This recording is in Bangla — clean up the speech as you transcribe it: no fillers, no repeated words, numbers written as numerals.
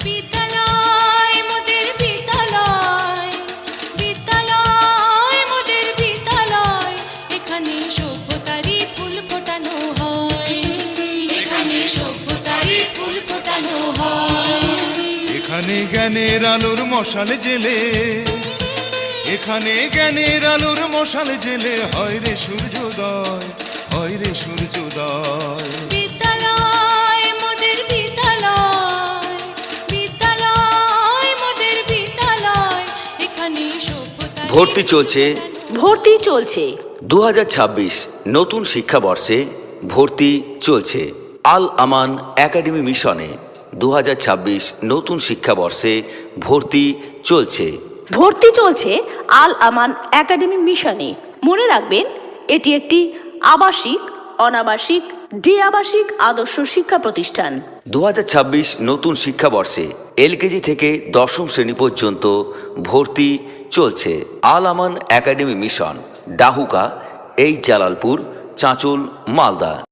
বিদ্যালয় মোদের বিদ্যালয়, বিদ্যালয় মোদের বিদ্যালয়, এখানে সভ্যতারই ফুল ফোটানো হয়, এখানে সভ্যতারই ফুল ফোটানো হয়। এখানে জ্ঞানের আলোর মশাল জেলে, এখানে জ্ঞানের আলোর মশাল জেলে হয় রে সূর্যোদয়, হয় রে সূর্যোদয়। বিদ্যালয় মোদের বিদ্যালয়, বিদ্যালয় মোদের বিদ্যালয়, এখানে সভ্যতারই ভর্তি চলছে, ভর্তি চলছে। 2026 নতুন শিক্ষাবর্ষে ভর্তি চলছে। আল আমান একাডেমি মিশনে 2026 নতুন শিক্ষাবর্ষে ভর্তি চলছে। ভর্তি চলছে আল আমান একাডেমি মিশনে। মনে রাখবেন, এটি একটি আবাসিক, অনাবাসিক, ডে আবাসিক আদর্শ শিক্ষা প্রতিষ্ঠান। 2026 নতুন শিক্ষাবর্ষে এলকেজি থেকে দশম শ্রেণী পর্যন্ত ভর্তি চলছে। আল আমান একাডেমি মিশন, ডাহুকা, এই জালালপুর, চাঁচল, মালদা।